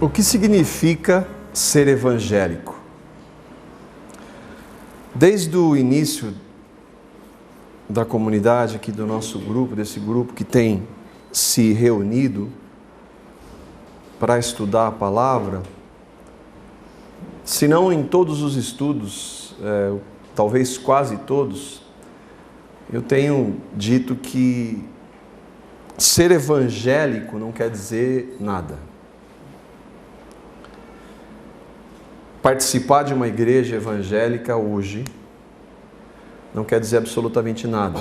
O que significa ser evangélico? Desde o início da comunidade aqui do nosso grupo, desse grupo que tem se reunido para estudar a palavra, se não em todos os estudos, talvez quase todos, eu tenho dito que ser evangélico não quer dizer nada. Participar de uma igreja evangélica hoje não quer dizer absolutamente nada.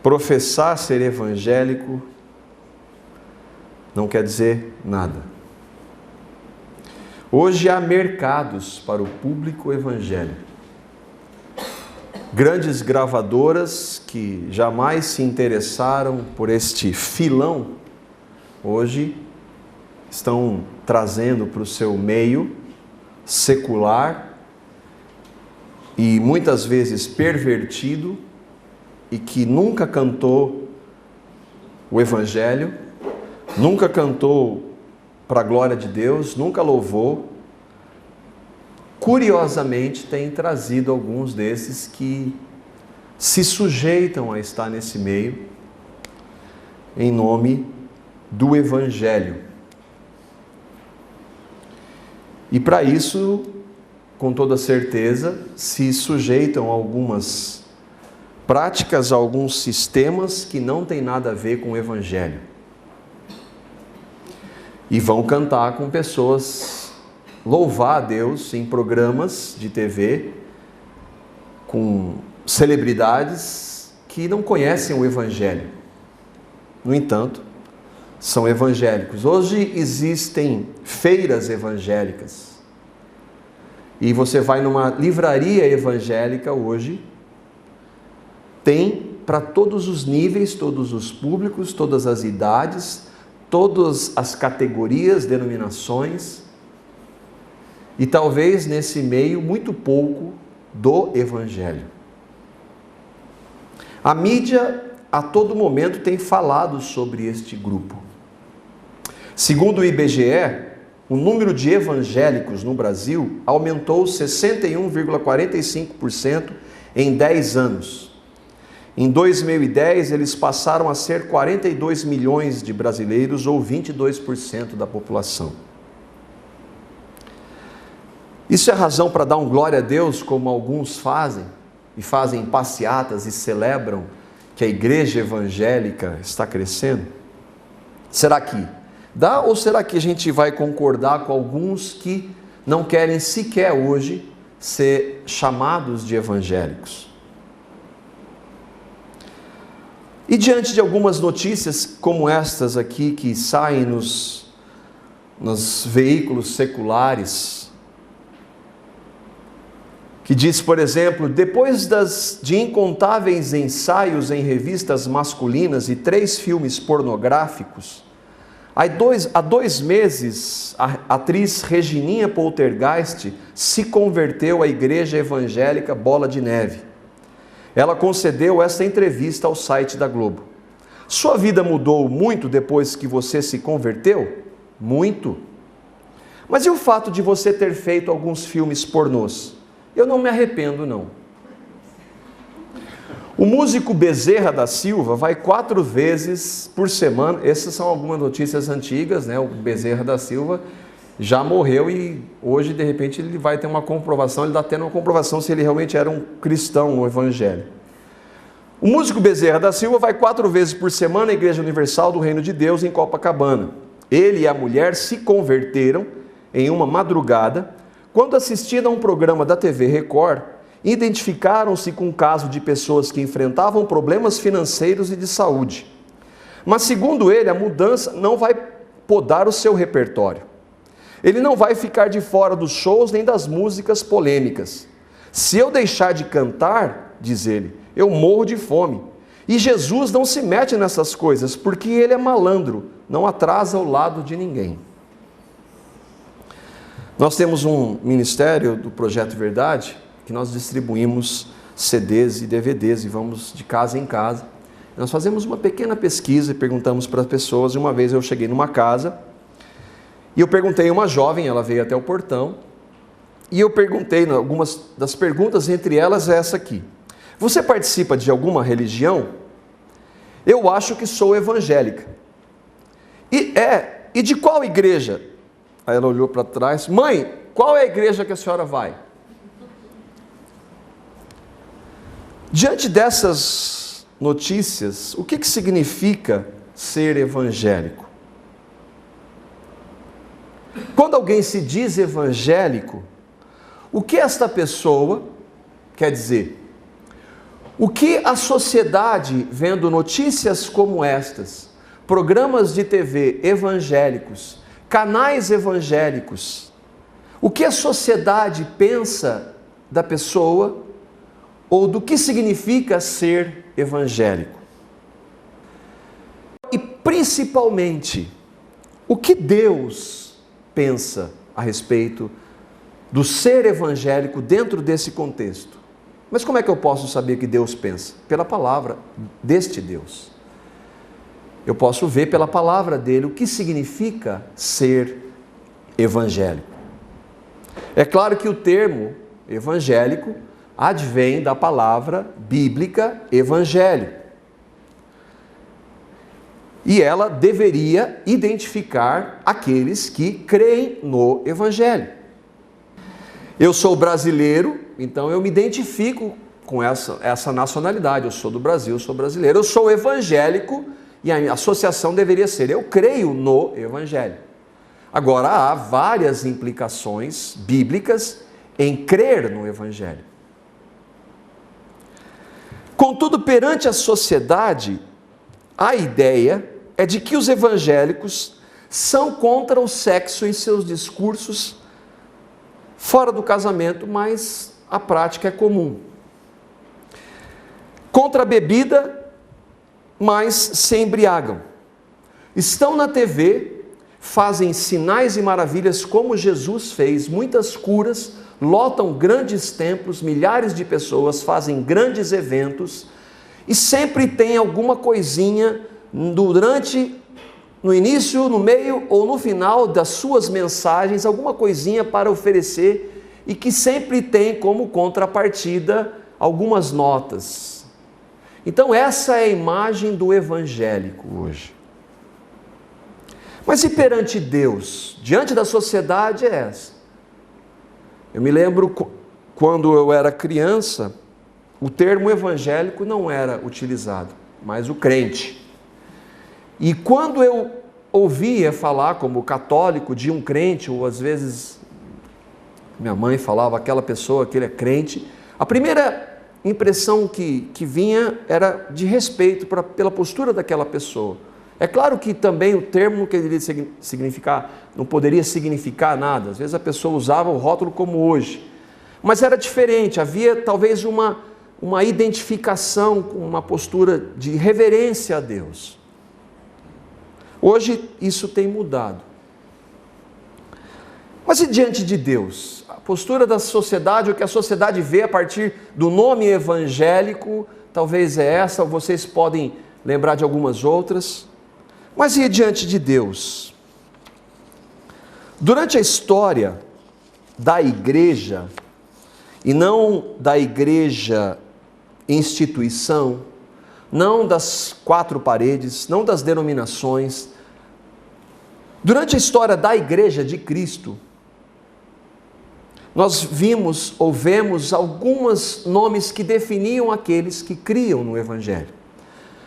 Professar ser evangélico não quer dizer nada. Hoje há mercados para o público evangélico. Grandes gravadoras que jamais se interessaram por este filão, hoje estão trazendo para o seu meio secular e muitas vezes pervertido e que nunca cantou o Evangelho, nunca cantou para a glória de Deus, nunca louvou. Curiosamente, tem trazido alguns desses que se sujeitam a estar nesse meio em nome do Evangelho. E para isso, com toda certeza, se sujeitam a algumas práticas, a alguns sistemas que não tem nada a ver com o Evangelho. E vão cantar com pessoas, louvar a Deus em programas de TV, com celebridades que não conhecem o Evangelho. No entanto, são evangélicos. Hoje existem feiras evangélicas. E você vai numa livraria evangélica hoje, tem para todos os níveis, todos os públicos, todas as idades, todas as categorias, denominações. E talvez nesse meio muito pouco do Evangelho. A mídia a todo momento tem falado sobre este grupo. Segundo o IBGE, o número de evangélicos no Brasil aumentou 61,45% em 10 anos. Em 2010, eles passaram a ser 42 milhões de brasileiros, ou 22% da população. Isso é razão para dar um glória a Deus, como alguns fazem, e fazem passeatas e celebram que a igreja evangélica está crescendo? Será que dá, ou será que a gente vai concordar com alguns que não querem sequer hoje ser chamados de evangélicos? E diante de algumas notícias como estas aqui, que saem nos veículos seculares, que diz, por exemplo, depois de incontáveis ensaios em revistas masculinas e 3 filmes pornográficos, há 2 meses, a atriz Regininha Poltergeist se converteu à igreja evangélica Bola de Neve. Ela concedeu esta entrevista ao site da Globo. Sua vida mudou muito depois que você se converteu? Muito. Mas e o fato de você ter feito alguns filmes pornôs? Eu não me arrependo, não. O músico Bezerra da Silva vai 4 vezes por semana. Essas são algumas notícias antigas, né? O Bezerra da Silva já morreu e hoje, de repente, ele vai ter uma comprovação, ele está tendo uma comprovação se ele realmente era um cristão, um evangélico. O músico Bezerra da Silva vai 4 vezes por semana à Igreja Universal do Reino de Deus em Copacabana. Ele e a mulher se converteram em uma madrugada, quando assistindo a um programa da TV Record, identificaram-se com um caso de pessoas que enfrentavam problemas financeiros e de saúde. Mas, segundo ele, a mudança não vai podar o seu repertório. Ele não vai ficar de fora dos shows nem das músicas polêmicas. Se eu deixar de cantar, diz ele, eu morro de fome. E Jesus não se mete nessas coisas, porque ele é malandro, não atrasa ao lado de ninguém. Nós temos um ministério do Projeto Verdade, que nós distribuímos CDs e DVDs e vamos de casa em casa. Nós fazemos uma pequena pesquisa e perguntamos para as pessoas. E uma vez eu cheguei numa casa e eu perguntei a uma jovem, ela veio até o portão, e eu perguntei, algumas das perguntas, entre elas essa aqui: você participa de alguma religião? Eu acho que sou evangélica. E de qual igreja? Aí ela olhou para trás: mãe, qual é a igreja que a senhora vai? Diante dessas notícias, o que significa ser evangélico? Quando alguém se diz evangélico, o que esta pessoa quer dizer? O que a sociedade, vendo notícias como estas, programas de TV evangélicos, canais evangélicos, o que a sociedade pensa da pessoa ou do que significa ser evangélico? E principalmente, o que Deus pensa a respeito do ser evangélico dentro desse contexto? Mas como é que eu posso saber o que Deus pensa? Pela palavra deste Deus. Eu posso ver pela palavra dele o que significa ser evangélico. É claro que o termo evangélico advém da palavra bíblica evangelho. E ela deveria identificar aqueles que creem no evangelho. Eu sou brasileiro, então eu me identifico com essa nacionalidade. Eu sou do Brasil, eu sou brasileiro. Eu sou evangélico e a associação deveria ser: eu creio no evangelho. Agora, há várias implicações bíblicas em crer no evangelho. Contudo, perante a sociedade, a ideia é de que os evangélicos são contra o sexo em seus discursos fora do casamento, mas a prática é comum. Contra a bebida, mas se embriagam. Estão na TV, fazem sinais e maravilhas como Jesus fez, muitas curas, lotam grandes templos, milhares de pessoas, fazem grandes eventos, e sempre tem alguma coisinha no início, no meio ou no final das suas mensagens, alguma coisinha para oferecer, e que sempre tem como contrapartida algumas notas. Então essa é a imagem do evangélico hoje. Mas e perante Deus? Diante da sociedade é essa. Eu me lembro quando eu era criança, o termo evangélico não era utilizado, mas o crente. E quando eu ouvia falar como católico de um crente, ou às vezes minha mãe falava aquela pessoa, aquele é crente, a primeira impressão que vinha era de respeito pela postura daquela pessoa. É claro que também o termo não queria significar, não poderia significar nada. Às vezes a pessoa usava o rótulo como hoje. Mas era diferente, havia talvez uma identificação com uma postura de reverência a Deus. Hoje isso tem mudado. Mas e diante de Deus? A postura da sociedade, o que a sociedade vê a partir do nome evangélico, talvez é essa, ou vocês podem lembrar de algumas outras. Mas e diante de Deus? Durante a história da igreja, e não da igreja instituição, não das quatro paredes, não das denominações, durante a história da igreja de Cristo, nós vimos ou vemos alguns nomes que definiam aqueles que criam no Evangelho.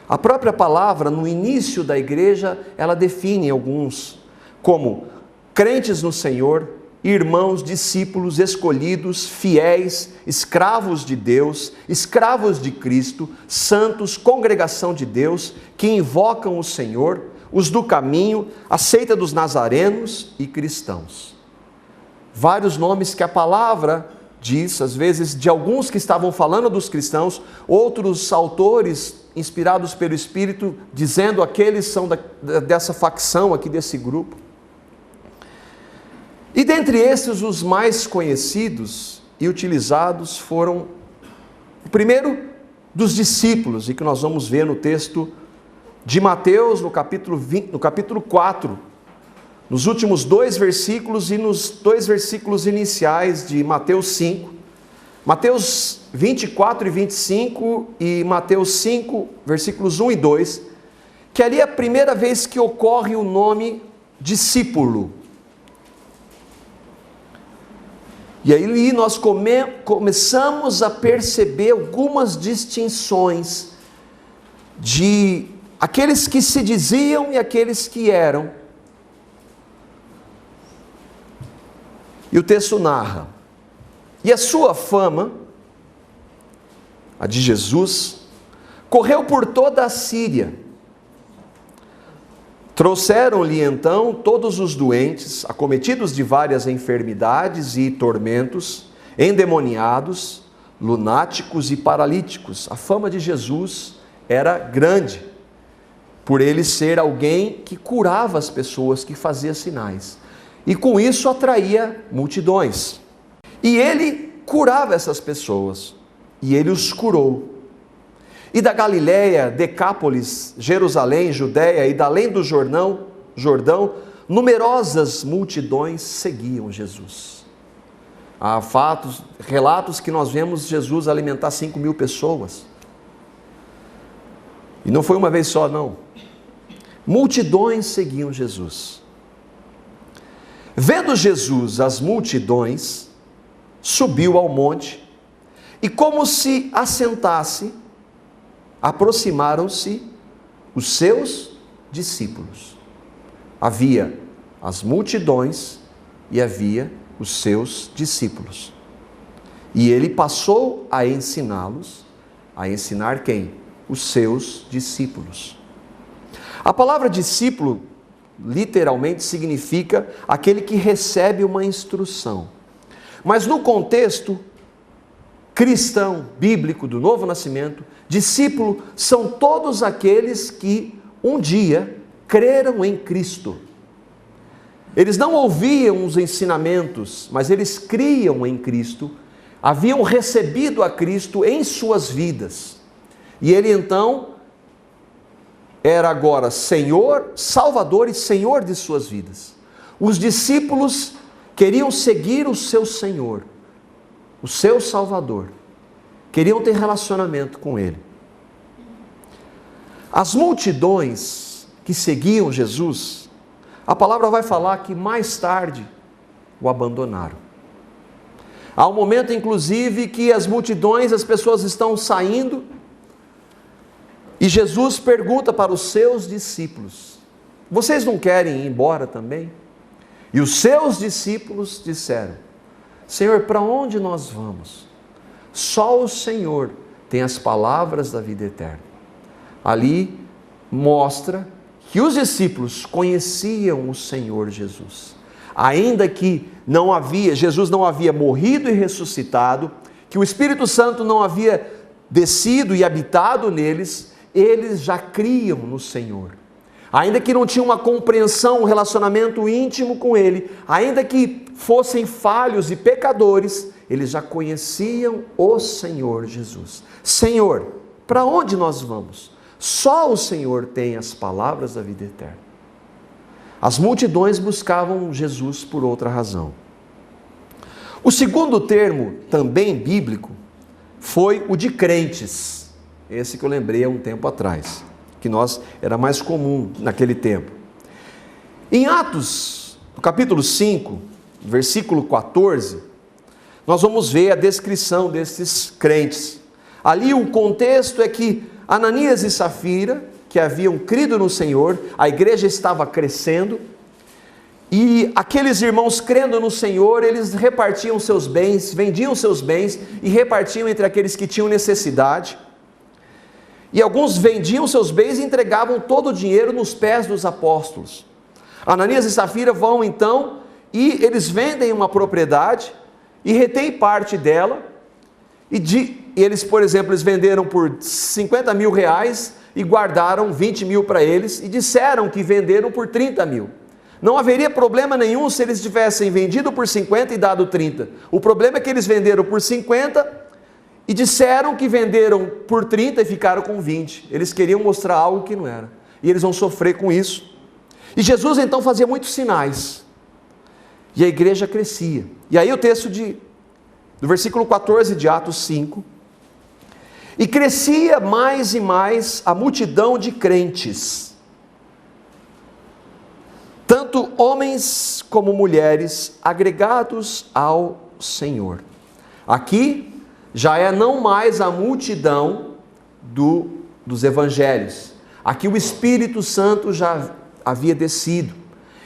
A própria palavra, no início da igreja, ela define alguns como crentes no Senhor, irmãos, discípulos, escolhidos, fiéis, escravos de Deus, escravos de Cristo, santos, congregação de Deus, que invocam o Senhor, os do caminho, a seita dos nazarenos e cristãos. Vários nomes que a palavra diz, às vezes de alguns que estavam falando dos cristãos, outros autores inspirados pelo Espírito, dizendo aqueles são dessa facção aqui, desse grupo. E dentre esses, os mais conhecidos e utilizados foram, o primeiro, dos discípulos e que nós vamos ver no texto de Mateus, no capítulo 4, nos últimos 2 versículos e nos 2 versículos iniciais de Mateus 5, Mateus 24 e 25 e Mateus 5, versículos 1 e 2, que ali é a primeira vez que ocorre o nome discípulo. E aí nós começamos a perceber algumas distinções de aqueles que se diziam e aqueles que eram. E o texto narra: e a sua fama, a de Jesus, correu por toda a Síria. Trouxeram-lhe então todos os doentes, acometidos de várias enfermidades e tormentos, endemoniados, lunáticos e paralíticos. A fama de Jesus era grande, por ele ser alguém que curava as pessoas, que fazia sinais. E com isso atraía multidões. E ele curava essas pessoas, e ele os curou. E da Galiléia, Decápolis, Jerusalém, Judéia e da além do Jordão, numerosas multidões seguiam Jesus. Há relatos que nós vemos Jesus alimentar 5.000 pessoas. E não foi uma vez só, não. Multidões seguiam Jesus. Vendo Jesus as multidões, subiu ao monte e, como se assentasse, aproximaram-se os seus discípulos. Havia as multidões e havia os seus discípulos. E ele passou a ensiná-los. A ensinar quem? Os seus discípulos. A palavra discípulo literalmente significa aquele que recebe uma instrução. Mas no contexto cristão, bíblico, do novo nascimento, discípulo são todos aqueles que um dia creram em Cristo. Eles não ouviam os ensinamentos, mas eles criam em Cristo, haviam recebido a Cristo em suas vidas. E ele então era agora Senhor, Salvador e Senhor de suas vidas. Os discípulos queriam seguir o seu Senhor, o seu Salvador, queriam ter relacionamento com Ele. As multidões que seguiam Jesus, a palavra vai falar que mais tarde o abandonaram. Há um momento, inclusive, que as multidões, as pessoas estão saindo, e Jesus pergunta para os seus discípulos: vocês não querem ir embora também? E os seus discípulos disseram: Senhor, para onde nós vamos? Só o Senhor tem as palavras da vida eterna. Ali mostra que os discípulos conheciam o Senhor Jesus. Ainda que Jesus não havia morrido e ressuscitado, que o Espírito Santo não havia descido e habitado neles, eles já criam no Senhor. Ainda que não tinham uma compreensão, um relacionamento íntimo com Ele, ainda que fossem falhos e pecadores, eles já conheciam o Senhor Jesus. Senhor, para onde nós vamos? Só o Senhor tem as palavras da vida eterna. As multidões buscavam Jesus por outra razão. O segundo termo, também bíblico, foi o de crentes. Esse que eu lembrei há um tempo atrás, que era mais comum naquele tempo. Em Atos, no capítulo 5, versículo 14, nós vamos ver a descrição desses crentes. Ali o contexto é que Ananias e Safira, que haviam crido no Senhor, a igreja estava crescendo, e aqueles irmãos crendo no Senhor, eles repartiam seus bens, vendiam seus bens e repartiam entre aqueles que tinham necessidade. E alguns vendiam seus bens e entregavam todo o dinheiro nos pés dos apóstolos. Ananias e Safira vão então, e eles vendem uma propriedade e retêm parte dela, e eles, por exemplo, eles venderam por 50 mil reais e guardaram 20 mil para eles, e disseram que venderam por 30 mil. Não haveria problema nenhum se eles tivessem vendido por 50 e dado 30. O problema é que eles venderam por 50 e disseram que venderam por 30 e ficaram com 20. Eles queriam mostrar algo que não era. E eles vão sofrer com isso. E Jesus então fazia muitos sinais. E a igreja crescia. E aí o texto do versículo 14 de Atos 5. E crescia mais e mais a multidão de crentes, tanto homens como mulheres, agregados ao Senhor. Aqui já é não mais a multidão dos evangelhos. Aqui o Espírito Santo já havia descido.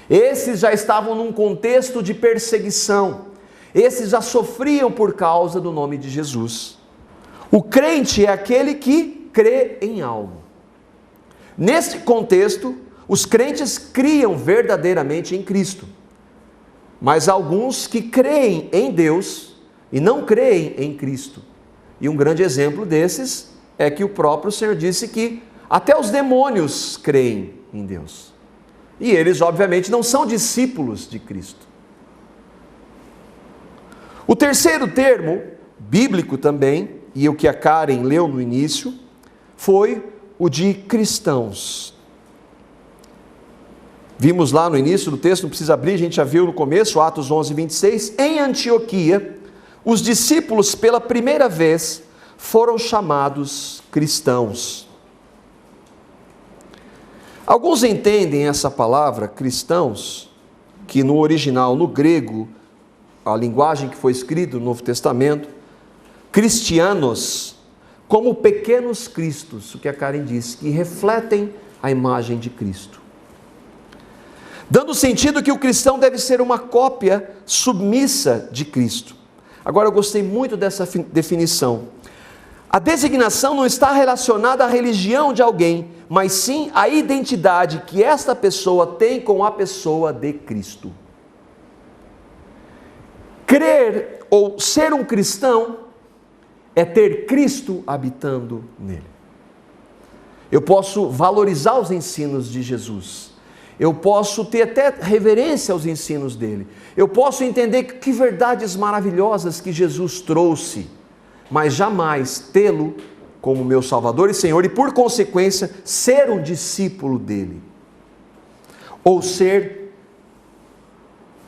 Esses já estavam num contexto de perseguição. Esses já sofriam por causa do nome de Jesus. O crente é aquele que crê em algo. Nesse contexto, os crentes criam verdadeiramente em Cristo. Mas há alguns que creem em Deus e não creem em Cristo. E um grande exemplo desses é que o próprio Senhor disse que até os demônios creem em Deus. E eles, obviamente, não são discípulos de Cristo. O terceiro termo, bíblico também, e o que a Karen leu no início, foi o de cristãos. Vimos lá no início do texto, não precisa abrir, a gente já viu no começo, Atos 11, 26. Em Antioquia, os discípulos pela primeira vez foram chamados cristãos. Alguns entendem essa palavra, cristãos, que no original, no grego, a linguagem que foi escrita no Novo Testamento, cristianos, como pequenos cristos, o que a Karen disse, que refletem a imagem de Cristo. Dando sentido que o cristão deve ser uma cópia submissa de Cristo. Agora eu gostei muito dessa definição. A designação não está relacionada à religião de alguém, mas sim à identidade que esta pessoa tem com a pessoa de Cristo. Crer ou ser um cristão é ter Cristo habitando nele. Eu posso valorizar os ensinos de Jesus. Eu posso ter até reverência aos ensinos dele. Eu posso entender que verdades maravilhosas que Jesus trouxe, mas jamais tê-lo como meu Salvador e Senhor e, por consequência, ser um discípulo dele. Ou ser,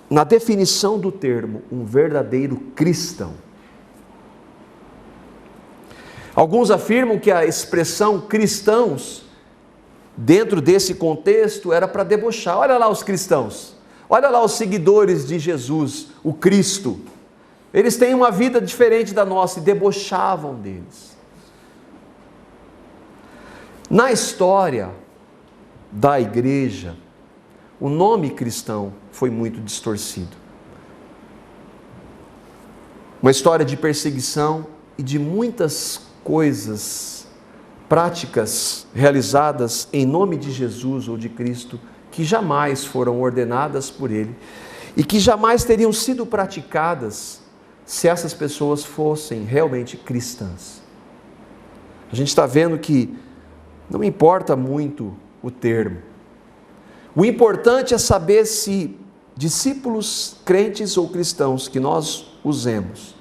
na definição do termo, um verdadeiro cristão. Alguns afirmam que a expressão cristãos, dentro desse contexto, era para debochar. Olha lá os cristãos, olha lá os seguidores de Jesus, o Cristo. Eles têm uma vida diferente da nossa e debochavam deles. Na história da igreja, o nome cristão foi muito distorcido. Uma história de perseguição e de muitas coisas, práticas realizadas em nome de Jesus ou de Cristo, que jamais foram ordenadas por Ele e que jamais teriam sido praticadas se essas pessoas fossem realmente cristãs. A gente está vendo que não importa muito o termo. O importante é saber se discípulos, crentes ou cristãos que nós usemos,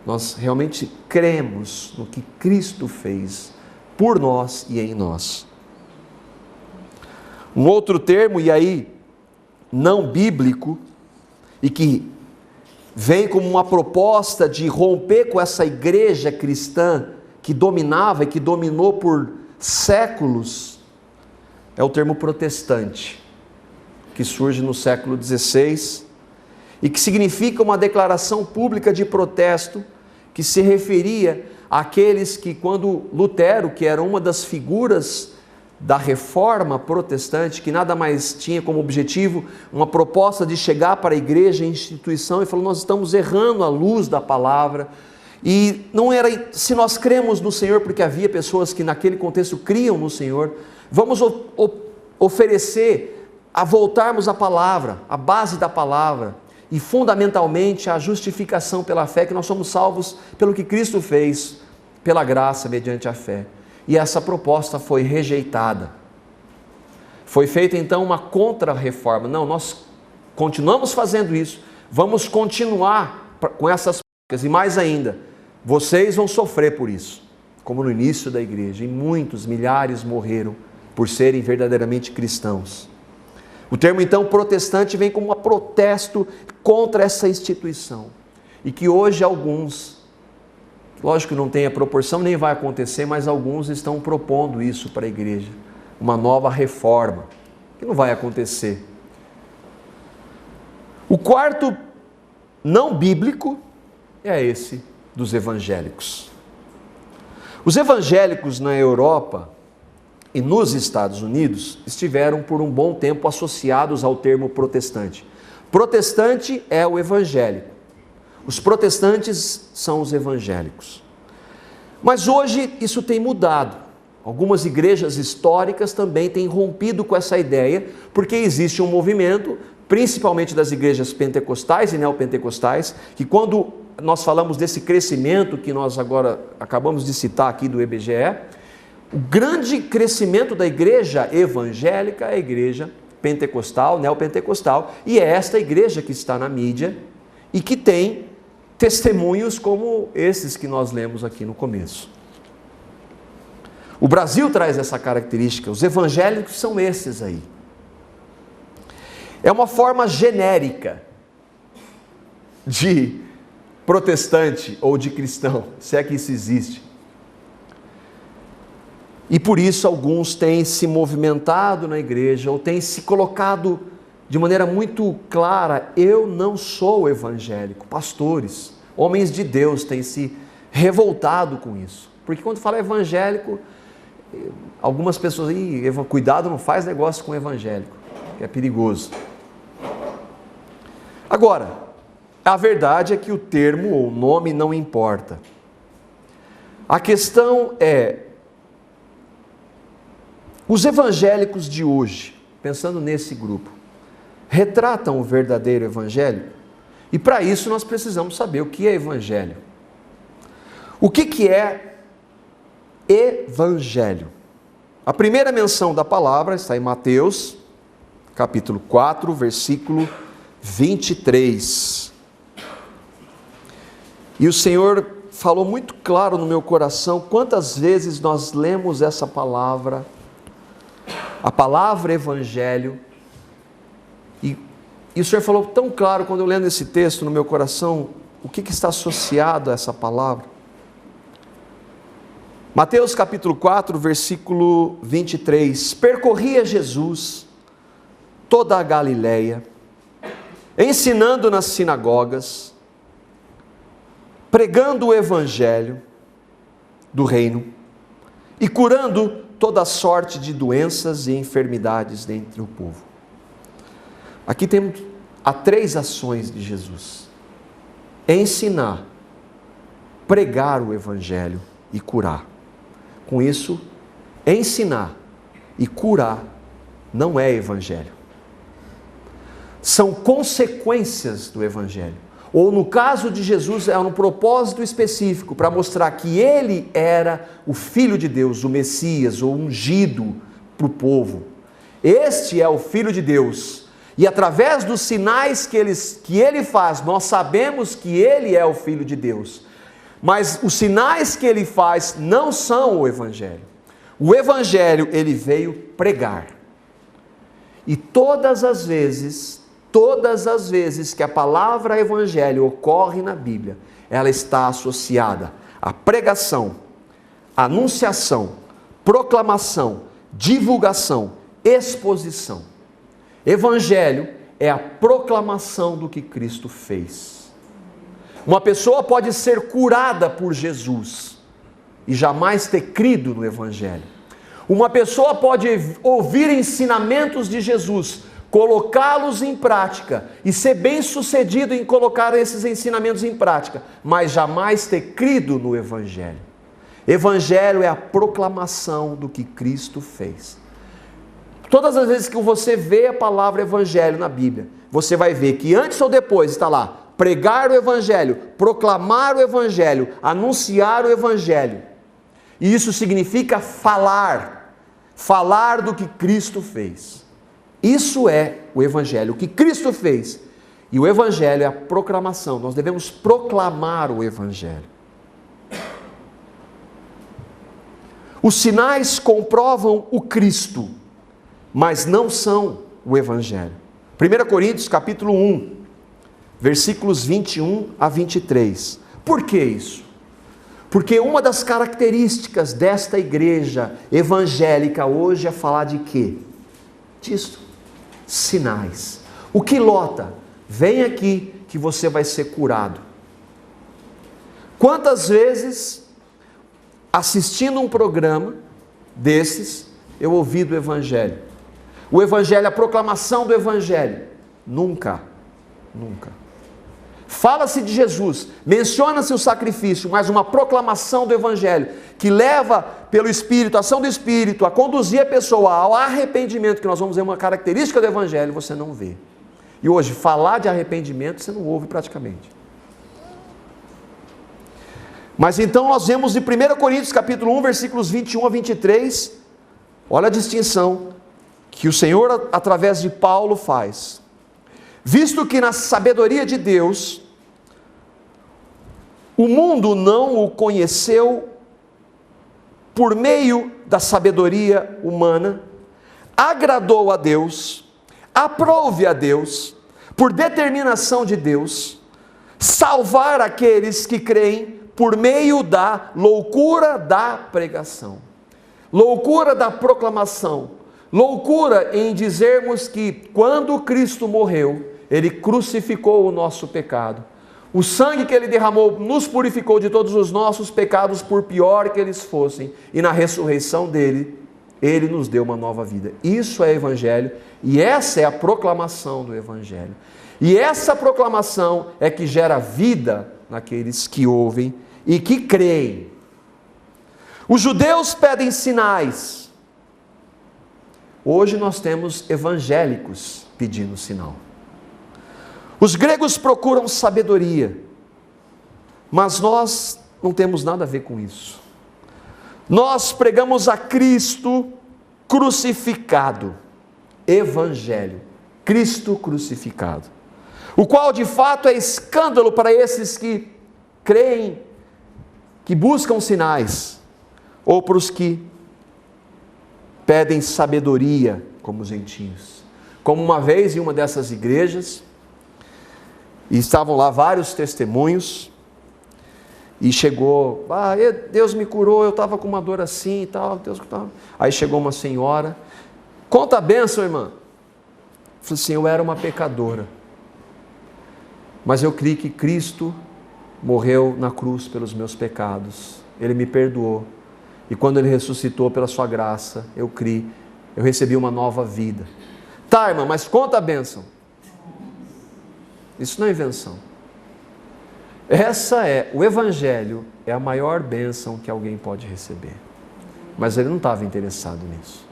nós realmente cremos no que Cristo fez por nós e em nós. Um outro termo, e aí não bíblico, e que vem como uma proposta de romper com essa igreja cristã que dominava e que dominou por séculos, é o termo protestante, que surge no século XVI e que significa uma declaração pública de protesto que se referia àqueles que, quando Lutero, que era uma das figuras da reforma protestante, que nada mais tinha como objetivo uma proposta de chegar para a igreja, a instituição, e falou: nós estamos errando à luz da palavra. E não era, se nós cremos no Senhor, porque havia pessoas que naquele contexto criam no Senhor, vamos oferecer a voltarmos à palavra, à base da palavra, e fundamentalmente a justificação pela fé, que nós somos salvos pelo que Cristo fez, pela graça, mediante a fé. E essa proposta foi rejeitada. Foi feita então uma contra-reforma. Não, nós continuamos fazendo isso, vamos continuar com essas práticas, e mais ainda, Vocês vão sofrer por isso, como no início da igreja, e muitos, milhares morreram por serem verdadeiramente cristãos. O termo então protestante vem como um protesto contra essa instituição, e que hoje alguns, lógico que não tem a proporção, nem vai acontecer, mas alguns estão propondo isso para a igreja, uma nova reforma, que não vai acontecer. O quarto não bíblico é esse dos evangélicos. Os evangélicos na Europa e nos Estados Unidos estiveram por um bom tempo associados ao termo protestante. Protestante é o evangélico. Os protestantes são os evangélicos. Mas hoje isso tem mudado. Algumas igrejas históricas também têm rompido com essa ideia, porque existe um movimento, principalmente das igrejas pentecostais e neopentecostais, que quando nós falamos desse crescimento que nós agora acabamos de citar aqui do IBGE, o grande crescimento da igreja evangélica é a igreja pentecostal, neopentecostal, e é esta igreja que está na mídia e que tem testemunhos como esses que nós lemos aqui no começo. O Brasil traz essa característica, os evangélicos são esses aí. É uma forma genérica de protestante ou de cristão, se é que isso existe. E por isso alguns têm se movimentado na igreja ou têm se colocado de maneira muito clara: eu não sou evangélico. Pastores, homens de Deus têm se revoltado com isso. Porque quando fala evangélico, algumas pessoas aí, cuidado, não faz negócio com evangélico, que é perigoso. Agora, a verdade é que o termo ou o nome não importa. A questão é, os evangélicos de hoje, pensando nesse grupo, retratam o verdadeiro evangelho? E para isso nós precisamos saber o que é evangelho. O que é evangelho? A primeira menção da palavra está em Mateus, capítulo 4, versículo 23. E o Senhor falou muito claro no meu coração quantas vezes nós lemos essa palavra, a palavra evangelho, e o Senhor falou tão claro quando eu lendo esse texto no meu coração, o que está associado a essa palavra. Mateus capítulo 4, versículo 23, percorria Jesus toda a Galileia, ensinando nas sinagogas, pregando o evangelho do reino e curando toda sorte de doenças e enfermidades dentre o povo. Aqui há 3 ações de Jesus: ensinar, pregar o evangelho e curar. Com isso, ensinar e curar não é evangelho. São consequências do evangelho. Ou no caso de Jesus, é um propósito específico para mostrar que ele era o Filho de Deus, o Messias, o ungido para o povo. Este é o Filho de Deus. E através dos sinais que ele faz, nós sabemos que ele é o Filho de Deus. Mas os sinais que ele faz não são o Evangelho. O Evangelho ele veio pregar. E todas as vezes que a palavra Evangelho ocorre na Bíblia, ela está associada à pregação, anunciação, proclamação, divulgação, exposição. Evangelho é a proclamação do que Cristo fez. Uma pessoa pode ser curada por Jesus e jamais ter crido no Evangelho. Uma pessoa pode ouvir ensinamentos de Jesus, colocá-los em prática e ser bem-sucedido em colocar esses ensinamentos em prática, mas jamais ter crido no Evangelho. Evangelho é a proclamação do que Cristo fez. Todas as vezes que você vê a palavra Evangelho na Bíblia, você vai ver que antes ou depois está lá, pregar o Evangelho, proclamar o Evangelho, anunciar o Evangelho. E isso significa falar do que Cristo fez. Isso é o Evangelho, o que Cristo fez. E o Evangelho é a proclamação, nós devemos proclamar o Evangelho. Os sinais comprovam o Cristo, mas não são o Evangelho. 1 Coríntios capítulo 1, versículos 21 a 23. Por que isso? Porque uma das características desta igreja evangélica hoje é falar de quê? Disso. Sinais. O que lota? Vem aqui que você vai ser curado. Quantas vezes, assistindo um programa desses, eu ouvi do Evangelho? O Evangelho, a proclamação do Evangelho. Nunca. Fala-se de Jesus, menciona-se o sacrifício, mas uma proclamação do Evangelho, que leva pelo Espírito, a ação do Espírito, a conduzir a pessoa ao arrependimento, que nós vamos ver uma característica do Evangelho, você não vê. E hoje, falar de arrependimento, você não ouve praticamente. Mas então nós vemos em 1 Coríntios capítulo 1, versículos 21 a 23, olha a distinção que o Senhor, através de Paulo, faz. Visto que na sabedoria de Deus, o mundo não o conheceu por meio da sabedoria humana, agradou a Deus, aprove a Deus, por determinação de Deus, salvar aqueles que creem por meio da loucura da pregação, loucura da proclamação, loucura em dizermos que quando Cristo morreu, Ele crucificou o nosso pecado. O sangue que Ele derramou nos purificou de todos os nossos pecados, por pior que eles fossem. E na ressurreição dEle, Ele nos deu uma nova vida. Isso é Evangelho e essa é a proclamação do Evangelho. E essa proclamação é que gera vida naqueles que ouvem e que creem. Os judeus pedem sinais. Hoje nós temos evangélicos pedindo sinal. Os gregos procuram sabedoria, mas nós não temos nada a ver com isso. Nós pregamos a Cristo crucificado, Evangelho, Cristo crucificado, o qual de fato é escândalo para esses que creem, que buscam sinais, ou para os que pedem sabedoria como os gentios. Como uma vez em uma dessas igrejas, e estavam lá vários testemunhos, e chegou, Deus me curou, eu estava com uma dor assim e tal, aí chegou uma senhora, conta a bênção, irmã. Falei assim, eu era uma pecadora, mas eu criei que Cristo morreu na cruz pelos meus pecados, Ele me perdoou, e quando Ele ressuscitou pela sua graça, eu criei, eu recebi uma nova vida. Tá, irmã, mas conta a bênção. Isso não é invenção. O Evangelho é a maior bênção que alguém pode receber. Mas ele não estava interessado nisso.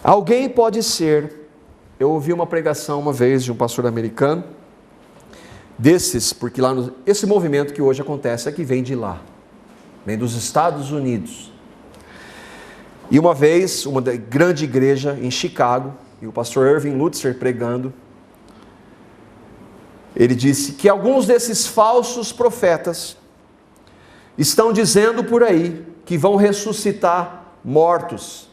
Alguém pode ser, eu ouvi uma pregação uma vez de um pastor americano, desses, porque lá, esse movimento que hoje acontece é que vem de lá, vem dos Estados Unidos. E uma vez, uma grande igreja em Chicago, e o pastor Irving Lutzer pregando, ele disse que alguns desses falsos profetas estão dizendo por aí que vão ressuscitar mortos.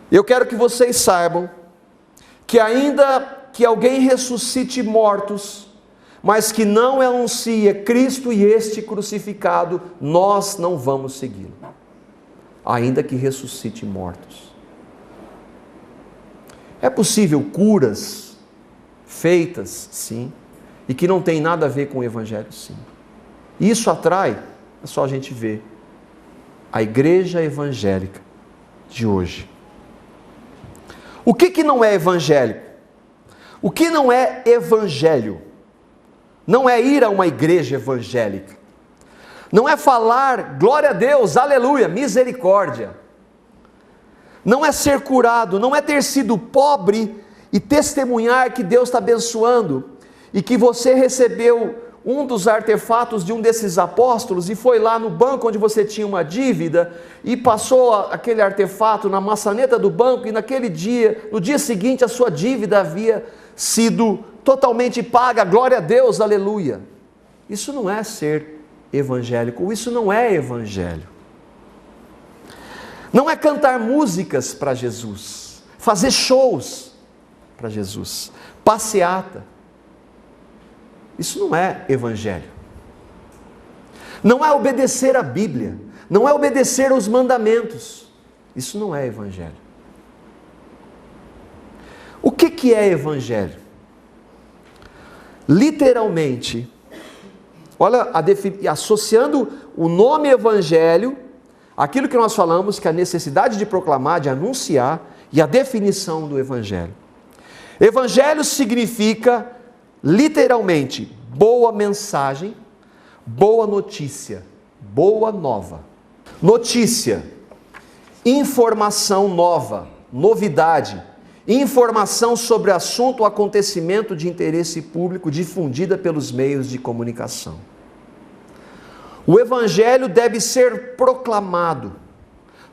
Eu quero que vocês saibam que ainda que alguém ressuscite mortos, mas que não anuncia Cristo e este crucificado, nós não vamos segui-lo. Ainda que ressuscite mortos. É possível curas feitas, sim, e que não tem nada a ver com o Evangelho, sim. Isso atrai, é só a gente ver, a igreja evangélica de hoje. O que não é evangélico? O que não é evangelho? Não é ir a uma igreja evangélica. Não é falar, glória a Deus, aleluia, misericórdia. Não é ser curado, não é ter sido pobre e testemunhar que Deus está abençoando e que você recebeu um dos artefatos de um desses apóstolos e foi lá no banco onde você tinha uma dívida e passou aquele artefato na maçaneta do banco e naquele dia, no dia seguinte, a sua dívida havia sido totalmente paga, glória a Deus, aleluia. Isso não é ser evangélico. Isso não é evangelho. Não é cantar músicas para Jesus, fazer shows para Jesus, passeata. Isso não é evangelho. Não é obedecer a Bíblia, não é obedecer aos mandamentos. Isso não é evangelho. O que é evangelho? Literalmente, olha, associando o nome evangelho, aquilo que nós falamos, que é a necessidade de proclamar, de anunciar, e a definição do evangelho. Evangelho significa, literalmente, boa mensagem, boa notícia, boa nova. Notícia, informação nova, novidade, informação sobre assunto ou acontecimento de interesse público difundida pelos meios de comunicação. O evangelho deve ser proclamado.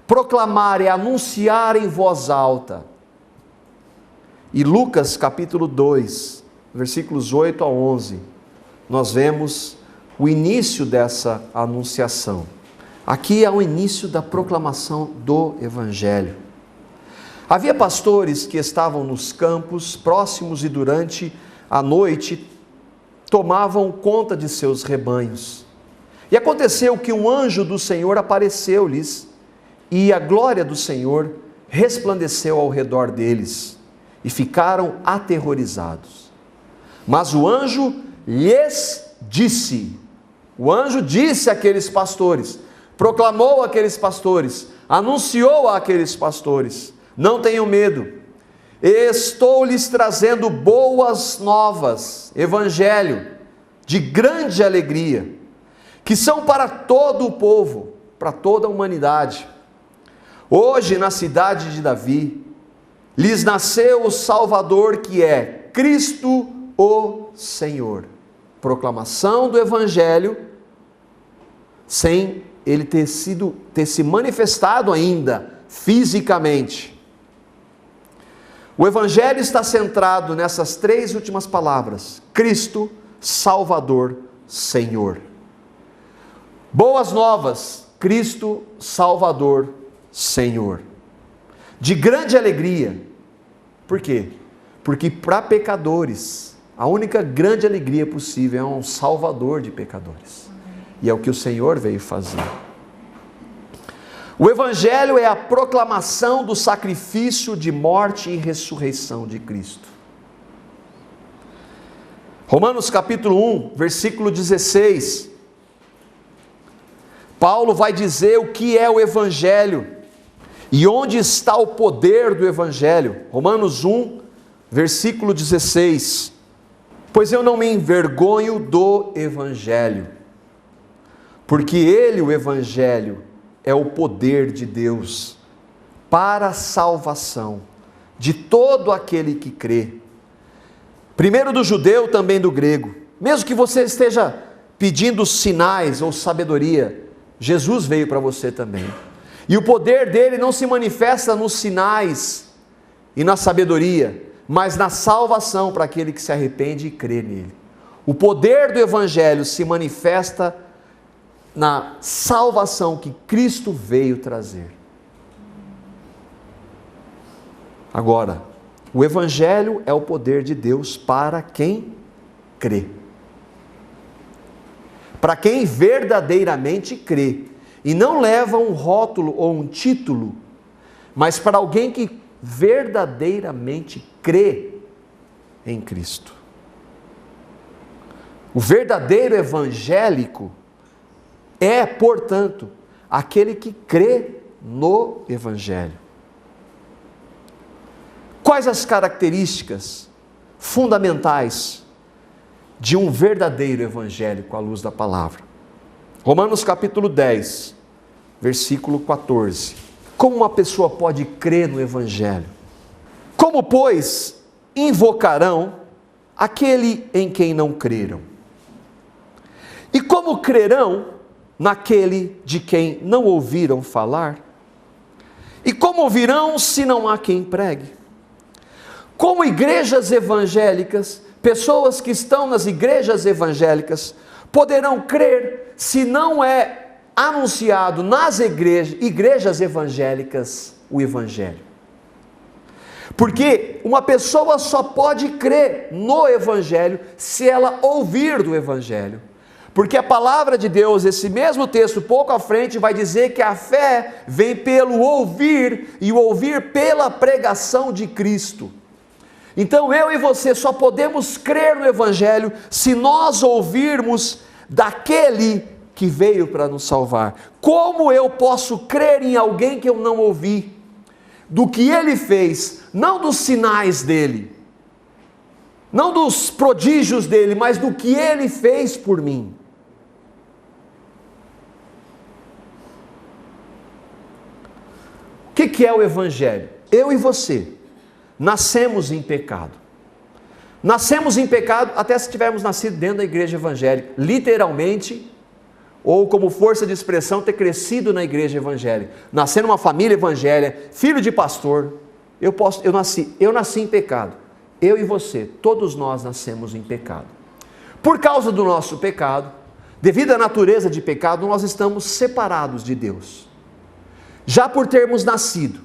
Proclamar é anunciar em voz alta. E Lucas capítulo 2, versículos 8 a 11, nós vemos o início dessa anunciação. Aqui é o início da proclamação do evangelho. Havia pastores que estavam nos campos próximos e durante a noite tomavam conta de seus rebanhos. E aconteceu que um anjo do Senhor apareceu-lhes e a glória do Senhor resplandeceu ao redor deles e ficaram aterrorizados. Mas o anjo lhes disse, o anjo disse àqueles pastores, proclamou àqueles pastores, anunciou àqueles pastores: não tenham medo, estou lhes trazendo boas novas, evangelho, de grande alegria, que são para todo o povo, para toda a humanidade. Hoje, na cidade de Davi, lhes nasceu o Salvador, que é Cristo o Senhor. Proclamação do evangelho, sem ele ter se manifestado ainda fisicamente. O evangelho está centrado nessas três últimas palavras: Cristo, Salvador, Senhor. Boas novas, Cristo, Salvador, Senhor. De grande alegria. Por quê? Porque para pecadores, a única grande alegria possível é um Salvador de pecadores. E é o que o Senhor veio fazer. O Evangelho é a proclamação do sacrifício de morte e ressurreição de Cristo. Romanos capítulo 1, versículo 16. Paulo vai dizer o que é o Evangelho e onde está o poder do Evangelho. Romanos 1, versículo 16. Pois eu não me envergonho do Evangelho, porque ele, o Evangelho, é o poder de Deus para a salvação de todo aquele que crê, primeiro do judeu, também do grego. Mesmo que você esteja pedindo sinais ou sabedoria, Jesus veio para você também. E o poder dele não se manifesta nos sinais e na sabedoria, mas na salvação para aquele que se arrepende e crê nele. O poder do Evangelho se manifesta na salvação que Cristo veio trazer. Agora, o Evangelho é o poder de Deus para quem crê. Para quem verdadeiramente crê. E não leva um rótulo ou um título, mas para alguém que verdadeiramente crê em Cristo. O verdadeiro evangélico é, portanto, aquele que crê no Evangelho. Quais as características fundamentais de um verdadeiro evangélico à luz da palavra? Romanos capítulo 10, versículo 14. Como uma pessoa pode crer no Evangelho? Como, pois, invocarão aquele em quem não creram? E como crerão naquele de quem não ouviram falar? E como ouvirão se não há quem pregue? Como igrejas evangélicas, pessoas que estão nas igrejas evangélicas, poderão crer se não é anunciado nas igrejas evangélicas o Evangelho? Porque uma pessoa só pode crer no Evangelho se ela ouvir do Evangelho. Porque a palavra de Deus, esse mesmo texto, pouco à frente, vai dizer que a fé vem pelo ouvir, e o ouvir pela pregação de Cristo. Então eu e você só podemos crer no Evangelho se nós ouvirmos daquele que veio para nos salvar. Como eu posso crer em alguém que eu não ouvi? Do que ele fez, não dos sinais dele, não dos prodígios dele, mas do que ele fez por mim. O que é o Evangelho? Eu e você nascemos em pecado. Nascemos em pecado até se tivermos nascido dentro da igreja evangélica, literalmente, ou como força de expressão, ter crescido na igreja evangélica, nascer numa família evangélica, filho de pastor. Eu nasci em pecado. Eu e você, todos nós nascemos em pecado. Por causa do nosso pecado, devido à natureza de pecado, nós estamos separados de Deus, já por termos nascido.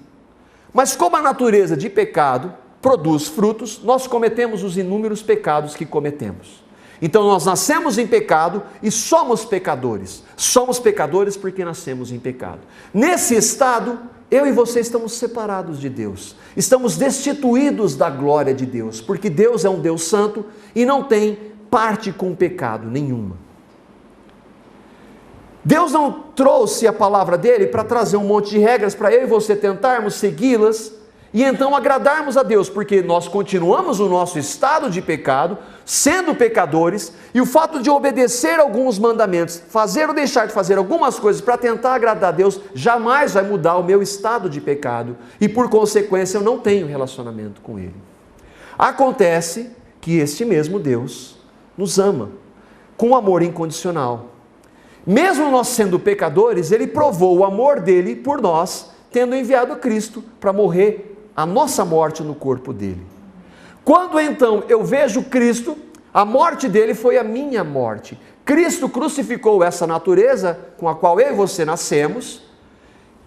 Mas como a natureza de pecado produz frutos, nós cometemos os inúmeros pecados que cometemos. Então nós nascemos em pecado e somos pecadores. Somos pecadores porque nascemos em pecado. Nesse estado, eu e você estamos separados de Deus. Estamos destituídos da glória de Deus, porque Deus é um Deus santo e não tem parte com pecado nenhuma. Deus não trouxe a palavra dele para trazer um monte de regras para eu e você tentarmos segui-las e então agradarmos a Deus, porque nós continuamos o nosso estado de pecado, sendo pecadores, e o fato de obedecer alguns mandamentos, fazer ou deixar de fazer algumas coisas para tentar agradar a Deus, jamais vai mudar o meu estado de pecado, e por consequência eu não tenho relacionamento com Ele. Acontece que este mesmo Deus nos ama, com amor incondicional. Mesmo nós sendo pecadores, Ele provou o amor dele por nós, tendo enviado Cristo para morrer a nossa morte no corpo dele. Quando então eu vejo Cristo, a morte dele foi a minha morte. Cristo crucificou essa natureza com a qual eu e você nascemos,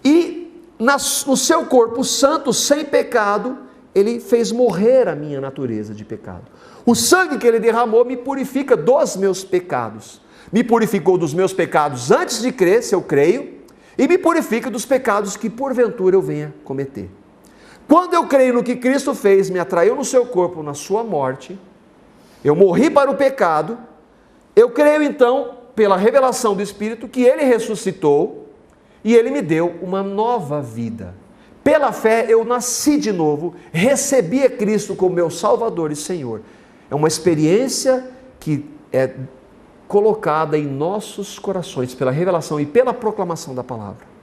e no seu corpo santo, sem pecado, ele fez morrer a minha natureza de pecado. O sangue que ele derramou me purifica dos meus pecados. Me purificou dos meus pecados antes de crer, se eu creio, e me purifica dos pecados que porventura eu venha cometer. Quando eu creio no que Cristo fez, me atraiu no seu corpo, na sua morte, eu morri para o pecado, eu creio então, pela revelação do Espírito, que Ele ressuscitou e Ele me deu uma nova vida. Pela fé eu nasci de novo, recebi a Cristo como meu Salvador e Senhor. É uma experiência que é colocada em nossos corações pela revelação e pela proclamação da palavra.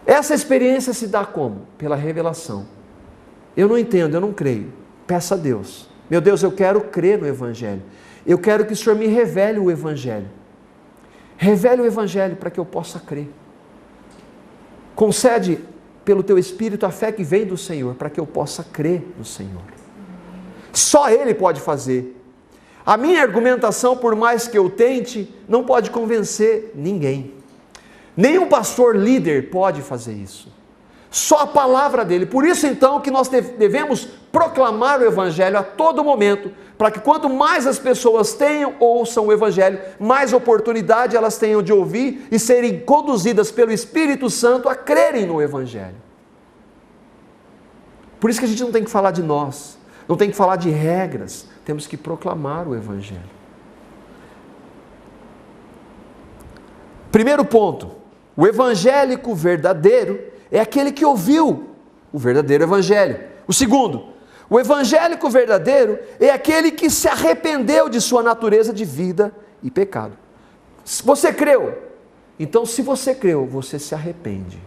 Essa experiência se dá como? Pela revelação. Eu não entendo, eu não creio. Peça a Deus. Meu Deus, eu quero crer no Evangelho. Eu quero que o Senhor me revele o Evangelho. Revele o Evangelho para que eu possa crer. Concede pelo Teu Espírito a fé que vem do Senhor, para que eu possa crer no Senhor. Só Ele pode fazer. A minha argumentação, por mais que eu tente, não pode convencer ninguém. Nenhum pastor líder pode fazer isso. Só a palavra dele. Por isso então que nós devemos proclamar o Evangelho a todo momento, para que quanto mais as pessoas ouçam o Evangelho, mais oportunidade elas tenham de ouvir e serem conduzidas pelo Espírito Santo a crerem no Evangelho. Por isso que a gente não tem que falar de nós, não tem que falar de regras, temos que proclamar o Evangelho. Primeiro ponto, o evangélico verdadeiro é aquele que ouviu o verdadeiro Evangelho. O segundo, o evangélico verdadeiro é aquele que se arrependeu de sua natureza de vida e pecado. Você creu? Então, se você creu, você se arrepende.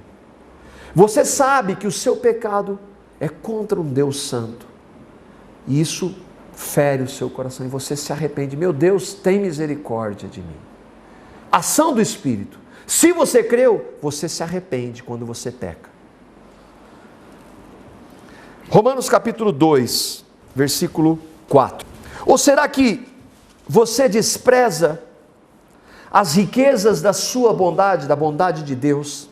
Você sabe que o seu pecado é contra um Deus santo. E isso fere o seu coração e você se arrepende. Meu Deus, tem misericórdia de mim. Ação do Espírito. Se você creu, você se arrepende quando você peca. Romanos capítulo 2, versículo 4. Ou será que você despreza as riquezas da sua bondade, da bondade de Deus,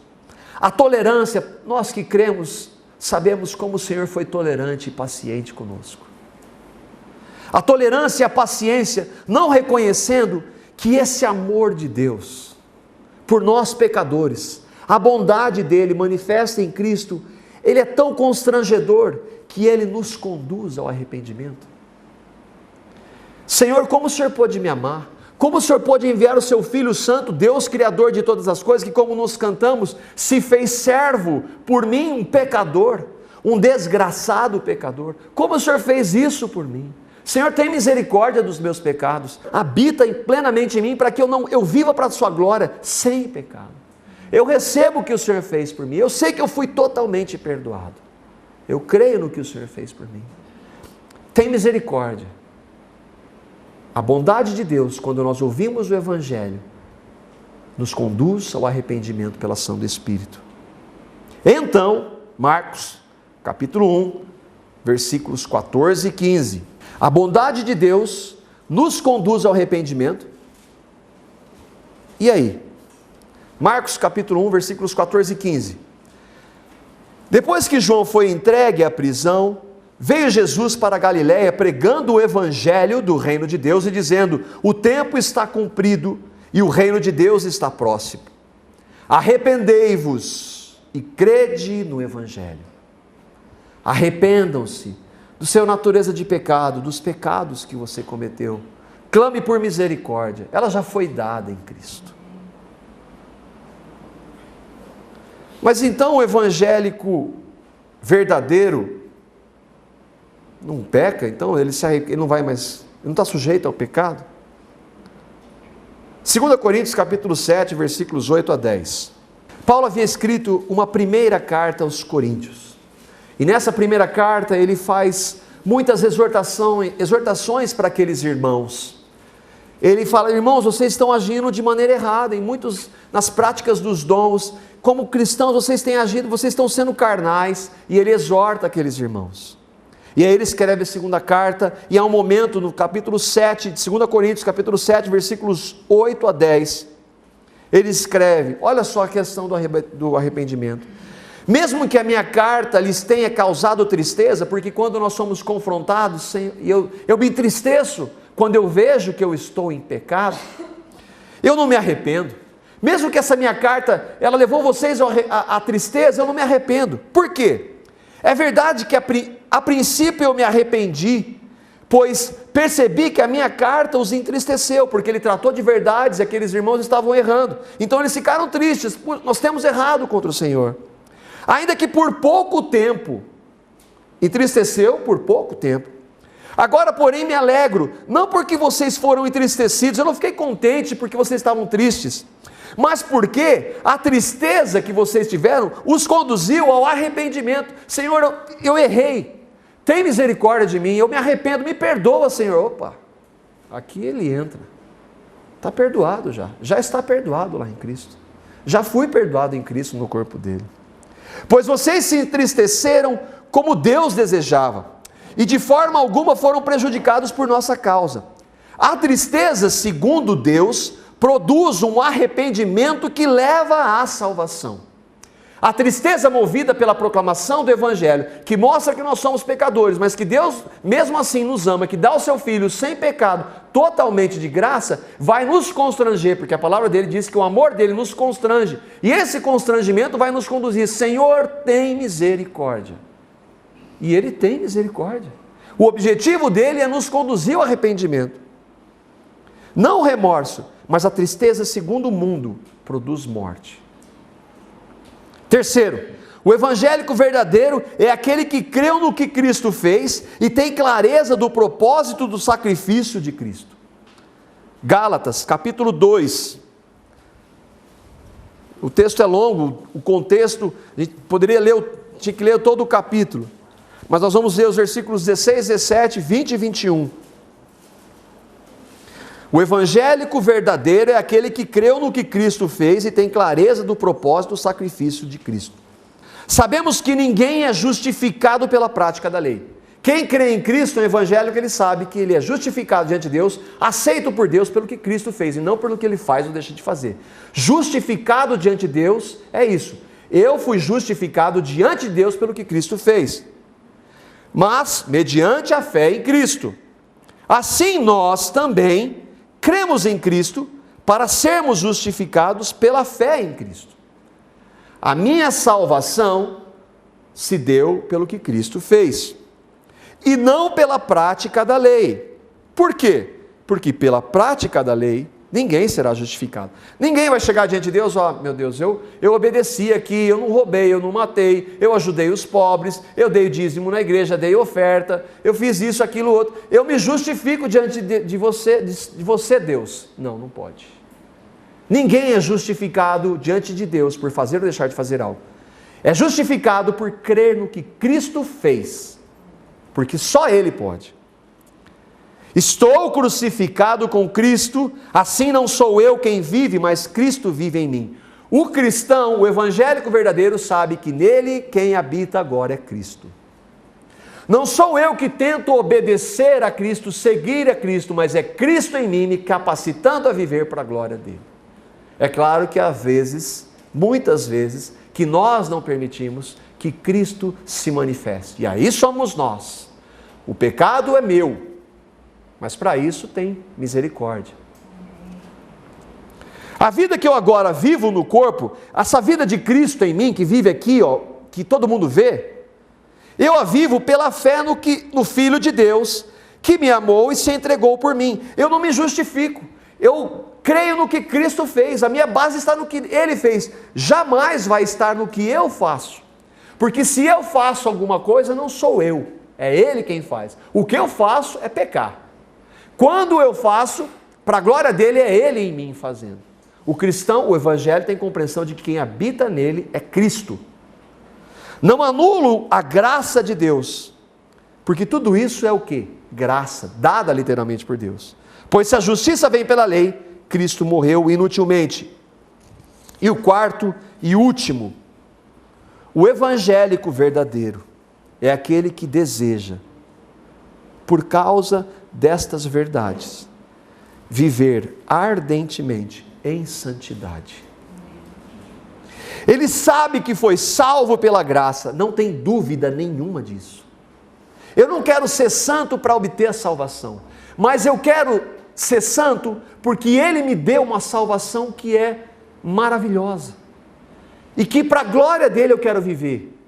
a tolerância. Nós que cremos, sabemos como o Senhor foi tolerante e paciente conosco. A tolerância e a paciência, não reconhecendo que esse amor de Deus, por nós pecadores, a bondade dele manifesta em Cristo, ele é tão constrangedor, que ele nos conduz ao arrependimento. Senhor, como o Senhor pôde me amar? Como o Senhor pôde enviar o seu Filho Santo, Deus Criador de todas as coisas, que como nos cantamos, se fez servo por mim, um pecador, um desgraçado pecador. Como o Senhor fez isso por mim? Senhor, tem misericórdia dos meus pecados, habita plenamente em mim, para que eu viva para a sua glória, sem pecado. Eu recebo o que o Senhor fez por mim, eu sei que eu fui totalmente perdoado, eu creio no que o Senhor fez por mim. Tem misericórdia. A bondade de Deus, quando nós ouvimos o Evangelho, nos conduz ao arrependimento pela ação do Espírito. Então, Marcos, capítulo 1, versículos 14 e 15. A bondade de Deus nos conduz ao arrependimento. E aí? Marcos, capítulo 1, versículos 14 e 15. Depois que João foi entregue à prisão, veio Jesus para a Galiléia pregando o evangelho do reino de Deus e dizendo: o tempo está cumprido e o reino de Deus está próximo. Arrependei-vos e crede no evangelho. Arrependam-se do seu natureza de pecado, dos pecados que você cometeu. Clame por misericórdia, ela já foi dada em Cristo. Mas então o evangélico verdadeiro não peca, então ele não vai mais, ele não está sujeito ao pecado? 2 Coríntios capítulo 7, versículos 8 a 10. Paulo havia escrito uma primeira carta aos Coríntios, e nessa primeira carta ele faz muitas exortações para aqueles irmãos. Ele fala: irmãos, vocês estão agindo de maneira errada, nas práticas dos dons, como cristãos vocês têm agido, vocês estão sendo carnais, e ele exorta aqueles irmãos. E aí ele escreve a segunda carta, e há um momento no capítulo 7, de 2 Coríntios, capítulo 7, versículos 8 a 10, ele escreve, olha só a questão do arrependimento. Mesmo que a minha carta lhes tenha causado tristeza, porque quando nós somos confrontados, eu me entristeço quando eu vejo que eu estou em pecado, eu não me arrependo. Mesmo que essa minha carta, ela levou vocês à tristeza, eu não me arrependo. Por quê? É verdade que a princípio eu me arrependi, pois percebi que a minha carta os entristeceu, porque ele tratou de verdades e aqueles irmãos estavam errando. Então eles ficaram tristes, nós temos errado contra o Senhor. Ainda que por pouco tempo, entristeceu por pouco tempo. Agora, porém, me alegro, não porque vocês foram entristecidos, eu não fiquei contente porque vocês estavam tristes, mas porque a tristeza que vocês tiveram os conduziu ao arrependimento. Senhor, eu errei, tem misericórdia de mim, eu me arrependo, me perdoa, Senhor. Opa, aqui ele entra, está perdoado já está perdoado lá em Cristo, já fui perdoado em Cristo no corpo dele. Pois vocês se entristeceram como Deus desejava, e de forma alguma foram prejudicados por nossa causa. A tristeza, segundo Deus, produz um arrependimento que leva à salvação. A tristeza movida pela proclamação do Evangelho, que mostra que nós somos pecadores, mas que Deus mesmo assim nos ama, que dá o seu Filho sem pecado, totalmente de graça, vai nos constranger, porque a palavra dele diz que o amor dele nos constrange, e esse constrangimento vai nos conduzir: Senhor, tem misericórdia. E ele tem misericórdia. O objetivo dele é nos conduzir ao arrependimento. Não o remorso, mas a tristeza, segundo o mundo, produz morte. Terceiro, o evangélico verdadeiro é aquele que creu no que Cristo fez e tem clareza do propósito do sacrifício de Cristo. Gálatas, capítulo 2. O texto é longo, o contexto, a gente poderia tinha que ler todo o capítulo. Mas nós vamos ver os versículos 16, 17, 20 e 21. O evangélico verdadeiro é aquele que creu no que Cristo fez e tem clareza do propósito do sacrifício de Cristo. Sabemos que ninguém é justificado pela prática da lei. Quem crê em Cristo, no evangélico, ele sabe que ele é justificado diante de Deus, aceito por Deus pelo que Cristo fez, e não pelo que ele faz ou deixa de fazer. Justificado diante de Deus é isso. Eu fui justificado diante de Deus pelo que Cristo fez. Mas, mediante a fé em Cristo. Assim nós também cremos em Cristo para sermos justificados pela fé em Cristo. A minha salvação se deu pelo que Cristo fez. E não pela prática da lei. Por quê? Porque pela prática da lei, ninguém será justificado. Ninguém vai chegar diante de Deus, meu Deus, eu obedeci aqui, eu não roubei, eu não matei, eu ajudei os pobres, eu dei dízimo na igreja, dei oferta, eu fiz isso, aquilo, outro. Eu me justifico diante de você, Deus. Não, não pode. Ninguém é justificado diante de Deus por fazer ou deixar de fazer algo. É justificado por crer no que Cristo fez. Porque só Ele pode. Estou crucificado com Cristo, assim não sou eu quem vive, mas Cristo vive em mim. O cristão, o evangélico verdadeiro, sabe que nele quem habita agora é Cristo. Não sou eu que tento obedecer a Cristo, seguir a Cristo, mas é Cristo em mim me capacitando a viver para a glória dele. É claro que há vezes, muitas vezes, que nós não permitimos que Cristo se manifeste. E aí somos nós. O pecado é meu, mas para isso tem misericórdia. A vida que eu agora vivo no corpo, essa vida de Cristo em mim, que vive aqui, que todo mundo vê, eu a vivo pela fé no Filho de Deus, que me amou e se entregou por mim. Eu não me justifico, eu creio no que Cristo fez, a minha base está no que Ele fez, jamais vai estar no que eu faço. Porque se eu faço alguma coisa, não sou eu, é Ele quem faz. O que eu faço é pecar. Quando eu faço, para a glória dele, é Ele em mim fazendo. O cristão, o evangelho, tem compreensão de que quem habita nele é Cristo. Não anulo a graça de Deus, porque tudo isso é o quê? Graça, dada literalmente por Deus. Pois se a justiça vem pela lei, Cristo morreu inutilmente. E o quarto e último, o evangélico verdadeiro é aquele que deseja, por causa destas verdades, viver ardentemente em santidade. Ele sabe que foi salvo pela graça, não tem dúvida nenhuma disso. Eu não quero ser santo para obter a salvação, mas eu quero ser santo porque Ele me deu uma salvação que é maravilhosa. E que para a glória dele eu quero viver.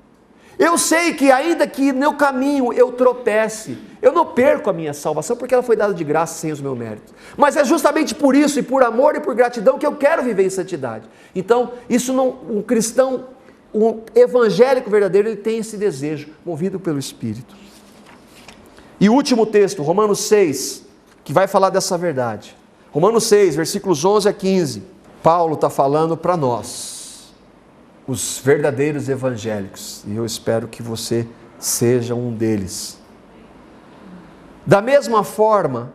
Eu sei que ainda que no caminho eu tropece, eu não perco a minha salvação, porque ela foi dada de graça sem os meus méritos. Mas é justamente por isso, e por amor e por gratidão, que eu quero viver em santidade. Então, isso não, um cristão, um evangélico verdadeiro, ele tem esse desejo, movido pelo Espírito. E o último texto, Romanos 6, que vai falar dessa verdade. Romanos 6, versículos 11 a 15. Paulo está falando para nós, os verdadeiros evangélicos, e eu espero que você seja um deles. Da mesma forma,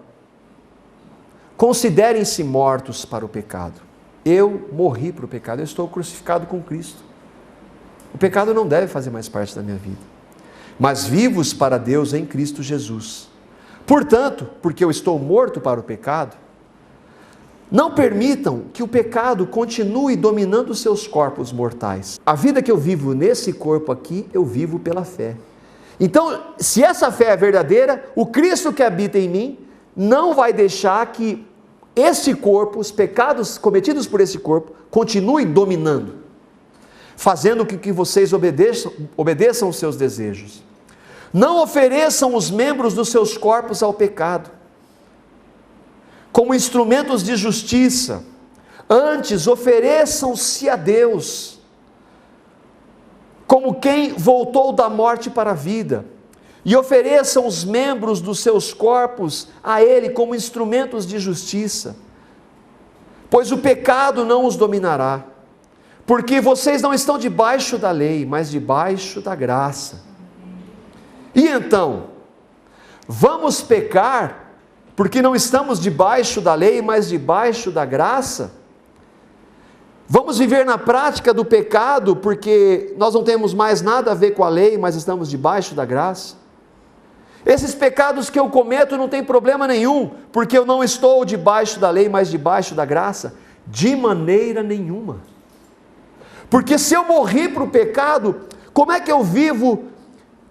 considerem-se mortos para o pecado. Eu morri para o pecado, eu estou crucificado com Cristo. O pecado não deve fazer mais parte da minha vida, mas vivos para Deus em Cristo Jesus. Portanto, porque eu estou morto para o pecado, não permitam que o pecado continue dominando os seus corpos mortais. A vida que eu vivo nesse corpo aqui, eu vivo pela fé. Então, se essa fé é verdadeira, o Cristo que habita em mim não vai deixar que esse corpo, os pecados cometidos por esse corpo, continuem dominando, fazendo com que vocês obedeçam os seus desejos. Não ofereçam os membros dos seus corpos ao pecado, como instrumentos de justiça, antes ofereçam-se a Deus, como quem voltou da morte para a vida, e ofereçam os membros dos seus corpos a Ele como instrumentos de justiça, pois o pecado não os dominará, porque vocês não estão debaixo da lei, mas debaixo da graça. E então, vamos pecar, porque não estamos debaixo da lei, mas debaixo da graça? Vamos viver na prática do pecado, porque nós não temos mais nada a ver com a lei, mas estamos debaixo da graça? Esses pecados que eu cometo não tem problema nenhum, porque eu não estou debaixo da lei, mas debaixo da graça? De maneira nenhuma. Porque se eu morri para o pecado, como é que eu vivo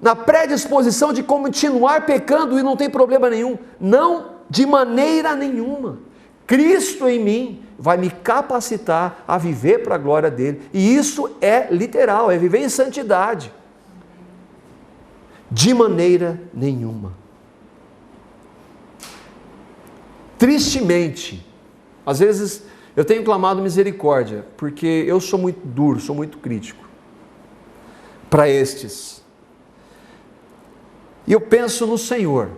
na predisposição de continuar pecando e não tem problema nenhum? Não, de maneira nenhuma. Cristo em mim vai me capacitar a viver para a glória dele. E isso é literal, é viver em santidade. De maneira nenhuma. Tristemente, às vezes eu tenho clamado misericórdia, porque eu sou muito duro, sou muito crítico para estes. E eu penso no Senhor,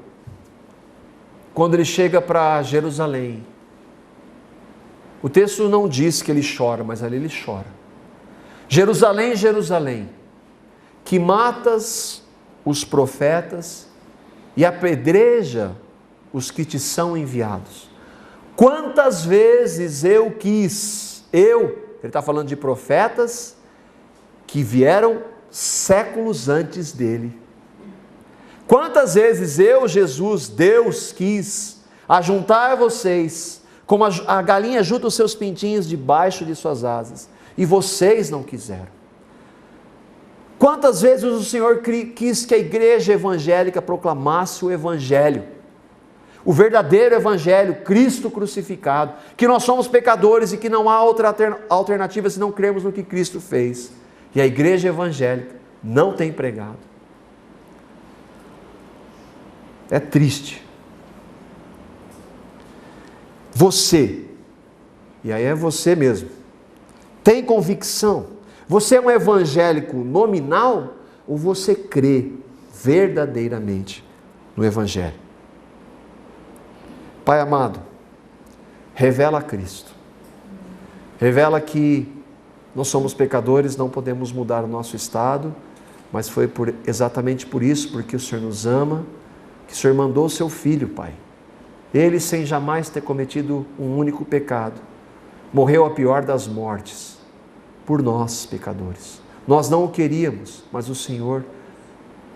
quando ele chega para Jerusalém. O texto não diz que ele chora, mas ali ele chora. Jerusalém, Jerusalém, que matas os profetas e apedreja os que te são enviados. Quantas vezes eu quis, ele está falando de profetas que vieram séculos antes dele. Quantas vezes eu, Jesus, Deus, quis ajuntar vocês, como a galinha junta os seus pintinhos debaixo de suas asas, e vocês não quiseram. Quantas vezes o Senhor quis que a igreja evangélica proclamasse o Evangelho, o verdadeiro Evangelho, Cristo crucificado, que nós somos pecadores e que não há outra alternativa se não crermos no que Cristo fez. E a igreja evangélica não tem pregado. É triste. Você, e aí é você mesmo, tem convicção? Você é um evangélico nominal ou você crê verdadeiramente no Evangelho? Pai amado, revela a Cristo. Revela que nós somos pecadores, não podemos mudar o nosso estado, mas foi exatamente por isso, porque o Senhor nos ama, que o Senhor mandou o seu Filho, Pai. Ele, sem jamais ter cometido um único pecado, morreu a pior das mortes, por nós, pecadores. Nós não o queríamos, mas o Senhor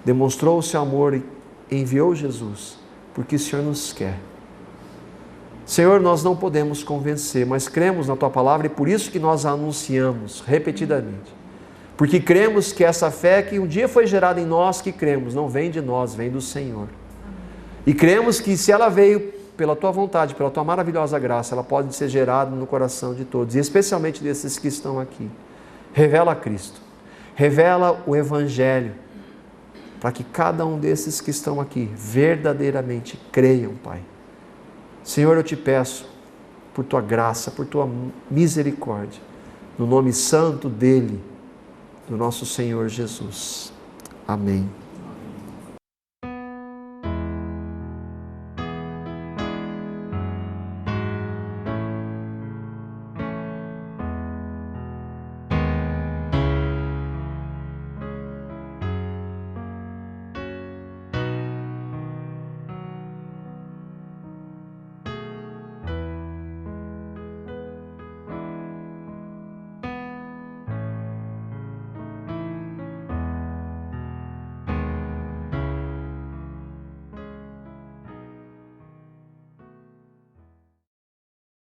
demonstrou o seu amor e enviou Jesus, porque o Senhor nos quer. Senhor, nós não podemos convencer, mas cremos na Tua Palavra e por isso que nós a anunciamos repetidamente. Porque cremos que essa fé que um dia foi gerada em nós, que cremos, não vem de nós, vem do Senhor. E cremos que se ela veio pela Tua vontade, pela Tua maravilhosa graça, ela pode ser gerada no coração de todos, e especialmente desses que estão aqui. Revela a Cristo, revela o Evangelho, para que cada um desses que estão aqui verdadeiramente creiam, Pai. Senhor, eu te peço, por Tua graça, por Tua misericórdia, no nome santo dele, do nosso Senhor Jesus. Amém.